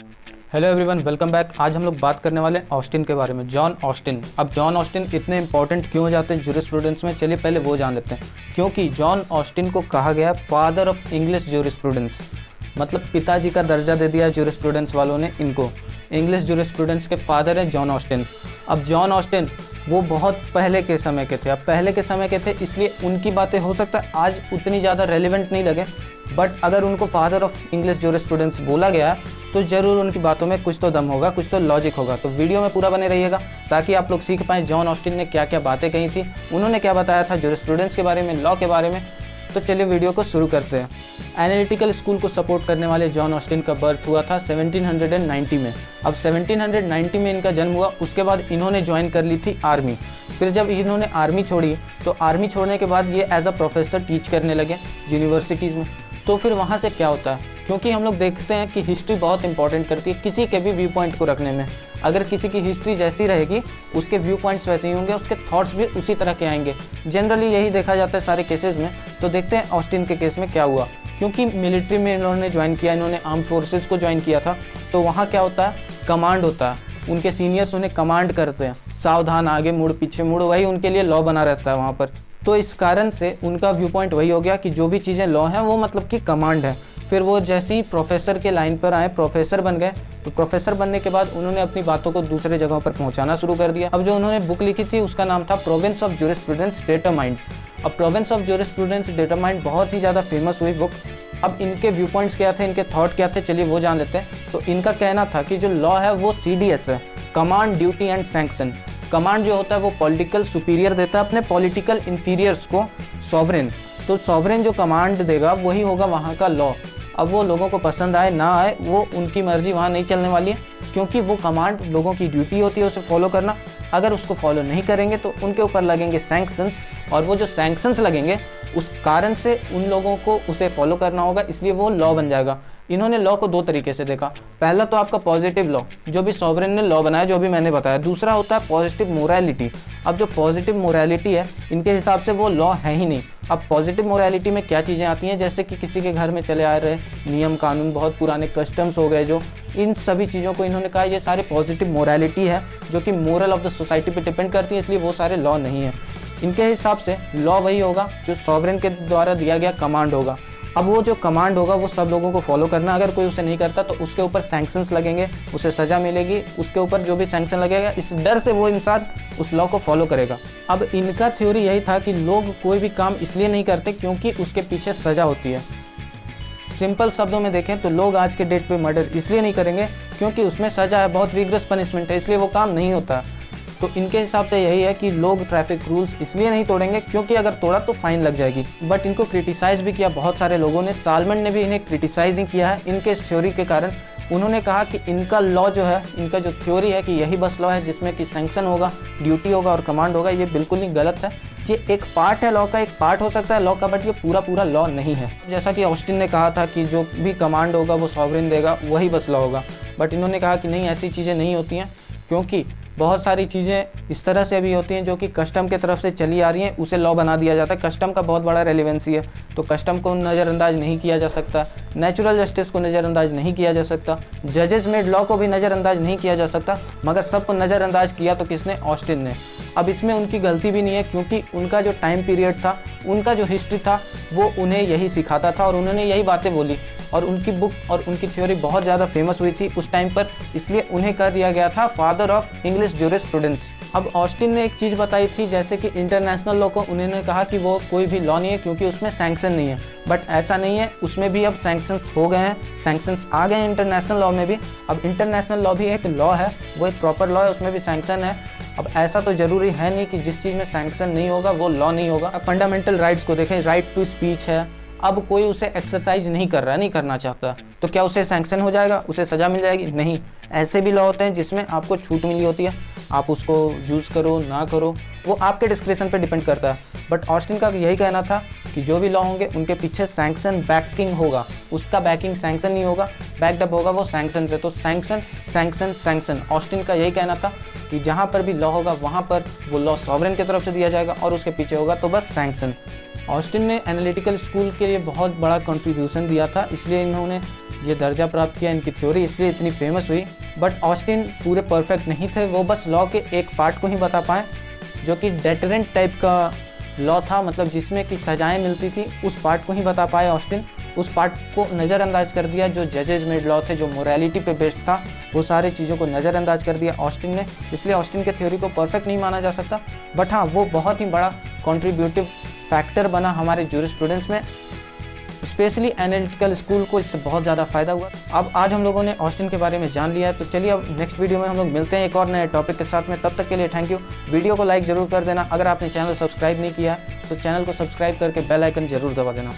Hello everyone, welcome back. आज हम लोग बात करने वाले हैं ऑस्टिन के बारे में, जॉन ऑस्टिन। अब जॉन ऑस्टिन इतने इंपॉर्टेंट क्यों हो जाते हैं ज्यूरिस्प्रूडेंस में, चलिए पहले वो जान लेते हैं। क्योंकि जॉन ऑस्टिन को कहा गया फादर ऑफ इंग्लिश ज्यूरिस्प्रूडेंस, मतलब पिताजी का दर्जा दे दिया ज्यूरिस्प्रूडेंस वालों ने इनको। इंग्लिश ज्यूरिस्प्रूडेंस के फादर हैं जॉन ऑस्टिन। अब जॉन ऑस्टिन वो बहुत पहले के समय के थे, अब पहले के समय के थे इसलिए उनकी बातें हो सकता है आज उतनी ज़्यादा रेलिवेंट नहीं लगे, बट अगर उनको फादर ऑफ इंग्लिश ज्यूरिस्प्रूडेंस बोला गया तो ज़रूर उनकी बातों में कुछ तो दम होगा, कुछ तो लॉजिक होगा। तो वीडियो में पूरा बने रहिएगा ताकि आप लोग सीख पाएँ जॉन ऑस्टिन ने क्या क्या बातें कही थी, उन्होंने क्या बताया था ज्यूरिस्प्रूडेंस के बारे में, लॉ के बारे में। तो चलिए वीडियो को शुरू करते हैं। एनालिटिकल स्कूल को सपोर्ट करने वाले जॉन ऑस्टिन का बर्थ हुआ था 1790 में। अब 1790 में इनका जन्म हुआ, उसके बाद इन्होंने ज्वाइन कर ली थी आर्मी। फिर जब इन्होंने आर्मी छोड़ी तो आर्मी छोड़ने के बाद ये एज अ प्रोफेसर टीच करने लगे यूनिवर्सिटीज़ में। तो फिर वहाँ से क्या होता है, क्योंकि हम लोग देखते हैं कि हिस्ट्री बहुत इंपॉर्टेंट करती है किसी के भी व्यू पॉइंट को रखने में। अगर किसी की हिस्ट्री जैसी रहेगी उसके व्यू पॉइंट्स वैसे ही होंगे, उसके थॉट्स भी उसी तरह के आएंगे। जनरली यही देखा जाता है सारे केसेस में। तो देखते हैं ऑस्टिन के केस में क्या हुआ। क्योंकि मिलिट्री में इन्होंने ज्वाइन किया, इन्होंने आर्म फोर्सेस को ज्वाइन किया था, तो वहाँ क्या होता है, कमांड होता है। उनके सीनियर्स उन्हें कमांड करते हैं, सावधान आगे मुड़ पीछे मुड़, वही उनके लिए लॉ बना रहता है वहाँ पर। तो इस कारण से उनका व्यू पॉइंट वही हो गया कि जो भी चीज़ें लॉ हैं वो मतलब कि कमांड है। फिर वो जैसे ही प्रोफेसर के लाइन पर आए, प्रोफेसर बन गए। तो प्रोफेसर बनने के बाद उन्होंने अपनी बातों को दूसरे जगहों पर पहुंचाना शुरू कर दिया। अब जो उन्होंने बुक लिखी थी उसका नाम था प्रोविंस ऑफ ज्यूरिस्प्रूडेंस डेटरमाइंड। अब प्रोविंस ऑफ ज्यूरिस्प्रूडेंस डेटरमाइंड बहुत ही ज़्यादा फेमस हुई बुक। अब इनके व्यू पॉइंट्स क्या थे, इनके थॉट क्या थे, चलिए वो जान लेते हैं। तो इनका कहना था कि जो लॉ है वो CDS है, command duty and sanction. Command जो होता है वो पॉलिटिकल सुपीरियर देता है अपने पॉलिटिकल इंफीरियर्स को, सॉवरेन। तो सॉवरेन जो कमांड देगा वही होगा वहाँ का लॉ। अब वो लोगों को पसंद आए ना आए वो उनकी मर्जी वहाँ नहीं चलने वाली है, क्योंकि वो कमांड लोगों की ड्यूटी होती है उसे फॉलो करना। अगर उसको फॉलो नहीं करेंगे तो उनके ऊपर लगेंगे सैंक्शंस, और वो जो सैंक्शंस लगेंगे उस कारण से उन लोगों को उसे फॉलो करना होगा, इसलिए वो लॉ बन जाएगा। इन्होंने लॉ को दो तरीके से देखा। पहला तो आपका पॉजिटिव लॉ, जो भी सॉवरेन ने लॉ बनाया, जो भी मैंने बताया। दूसरा होता है पॉजिटिव मोरालिटी। अब जो पॉजिटिव मोरालिटी है इनके हिसाब से वो लॉ है ही नहीं। अब पॉजिटिव मोरालिटी में क्या चीज़ें आती हैं, जैसे कि किसी के घर में चले आ रहे नियम कानून, बहुत पुराने कस्टम्स हो गए, जो इन सभी चीज़ों को इन्होंने कहा ये सारे पॉजिटिव मोरालिटी है, जो कि मोरल ऑफ द सोसाइटी पे डिपेंड करती है, इसलिए वो सारे लॉ नहीं है। इनके हिसाब से लॉ वही होगा जो सॉवरेन के द्वारा दिया गया कमांड होगा। अब वो जो कमांड होगा वो सब लोगों को फॉलो करना। अगर कोई उसे नहीं करता तो उसके ऊपर सैंक्शंस लगेंगे, उसे सज़ा मिलेगी। उसके ऊपर जो भी सैंक्शन लगेगा, इस डर से वो इंसान उस लॉ को फॉलो करेगा। अब इनका थ्योरी यही था कि लोग कोई भी काम इसलिए नहीं करते क्योंकि उसके पीछे सज़ा होती है। सिंपल शब्दों में देखें तो लोग आज के डेट पे मर्डर इसलिए नहीं करेंगे क्योंकि उसमें सज़ा है, बहुत रिग्रेस पनिशमेंट है, इसलिए वो काम नहीं होता। तो इनके हिसाब से यही है कि लोग ट्रैफिक रूल्स इसलिए नहीं तोड़ेंगे क्योंकि अगर तोड़ा तो फाइन लग जाएगी। बट इनको क्रिटिसाइज़ भी किया बहुत सारे लोगों ने, सालमन ने भी इन्हें क्रिटिसाइज ही किया है इनके इस थ्योरी के कारण। उन्होंने कहा कि इनका लॉ जो है, इनका जो थ्योरी है कि यही बस लॉ है जिसमें कि सैंक्शन होगा, ड्यूटी होगा और कमांड होगा, ये बिल्कुल ही गलत है। ये एक पार्ट है लॉ का, एक पार्ट हो सकता है लॉ का, बट ये पूरा लॉ नहीं है। जैसा कि ऑस्टिन ने कहा था कि जो भी कमांड होगा वो सॉवरेन देगा, वही बस लॉ होगा। बट इन्होंने कहा कि नहीं, ऐसी चीज़ें नहीं होती हैं, क्योंकि बहुत सारी चीज़ें इस तरह से भी होती हैं जो कि कस्टम की तरफ से चली आ रही हैं, उसे लॉ बना दिया जाता है। कस्टम का बहुत बड़ा रेलिवेंसी है, तो कस्टम को नज़रअंदाज नहीं किया जा सकता, नेचुरल जस्टिस को नज़रअंदाज नहीं किया जा सकता, जजेस मेड लॉ को भी नज़रअंदाज नहीं किया जा सकता, मगर सबको नज़रअंदाज किया तो किसने, ऑस्टिन ने। अब इसमें उनकी गलती भी नहीं है, क्योंकि उनका जो टाइम पीरियड था, उनका जो हिस्ट्री था, वो उन्हें यही सिखाता था और उन्होंने यही बातें बोली। और उनकी बुक और उनकी थ्योरी बहुत ज़्यादा फेमस हुई थी उस टाइम पर, इसलिए उन्हें कह दिया गया था फादर ऑफ इंग्लिश ज्यूरिस्प्रूडेंस। अब ऑस्टिन ने एक चीज़ बताई थी, जैसे कि इंटरनेशनल लॉ को उन्होंने कहा कि वो कोई भी लॉ नहीं है क्योंकि उसमें सैंक्शन नहीं है। बट ऐसा नहीं है, उसमें भी अब सैंक्शंस हो गए हैं, सैंक्शंस आ गए हैं इंटरनेशनल लॉ में भी। अब इंटरनेशनल लॉ भी एक लॉ है, वो एक प्रॉपर लॉ है, उसमें भी सैंक्शन है। अब ऐसा तो ज़रूरी है नहीं कि जिस चीज़ में सैंक्शन नहीं होगा वो लॉ नहीं होगा। अब फंडामेंटल राइट्स को देखें, राइट टू स्पीच है। अब कोई उसे एक्सरसाइज नहीं कर रहा, नहीं करना चाहता, तो क्या उसे सैंक्शन हो जाएगा, उसे सज़ा मिल जाएगी? नहीं। ऐसे भी लॉ होते हैं जिसमें आपको छूट मिली होती है, आप उसको यूज़ करो ना करो, वो आपके डिस्क्रिप्शन पे डिपेंड करता है। बट ऑस्टिन का यही कहना था कि जो भी लॉ होंगे उनके पीछे सैंक्शन बैकिंग होगा, उसका बैकिंग सैंक्शन नहीं होगा, बैकअप होगा वो सैंक्शन से। तो सैंक्शन सैंक्शन सैंक्शन, ऑस्टिन का यही कहना था कि जहाँ पर भी लॉ होगा वहाँ पर वो लॉ सॉवरेन की तरफ से दिया जाएगा और उसके पीछे होगा तो बस सैंक्शन। ऑस्टिन ने एनालिटिकल स्कूल के लिए बहुत बड़ा कंट्रीब्यूशन दिया था, इसलिए इन्होंने ये दर्जा प्राप्त किया, इनकी थ्योरी इसलिए इतनी फेमस हुई। बट ऑस्टिन पूरे परफेक्ट नहीं थे, वो बस लॉ के एक पार्ट को ही बता पाए जो कि डेटरेंट टाइप का लॉ था, मतलब जिसमें कि सजाएं मिलती थी, उस पार्ट को ही बता पाए ऑस्टिन। उस पार्ट को नज़रअंदाज कर दिया जो जजेज मेड लॉ थे, जो मोरालिटी पे बेस्ड था, वो सारी चीज़ों को नज़रअंदाज कर दिया ऑस्टिन ने। इसलिए ऑस्टिन के थ्योरी को परफेक्ट नहीं माना जा सकता, बट हाँ वो बहुत ही बड़ा कॉन्ट्रीब्यूटिव फैक्टर बना हमारे ज्यूरिस्प्रूडेंस में, स्पेशली एनालिटिकल स्कूल को इससे बहुत ज़्यादा फ़ायदा हुआ। अब आज हम लोगों ने ऑस्टिन के बारे में जान लिया है, तो चलिए अब नेक्स्ट वीडियो में हम लोग मिलते हैं एक और नए टॉपिक के साथ में। तब तक के लिए थैंक यू। वीडियो को लाइक ज़रूर कर देना, अगर आपने चैनल सब्सक्राइब नहीं किया है तो चैनल को सब्सक्राइब करके बेल आइकन ज़रूर दबा देना।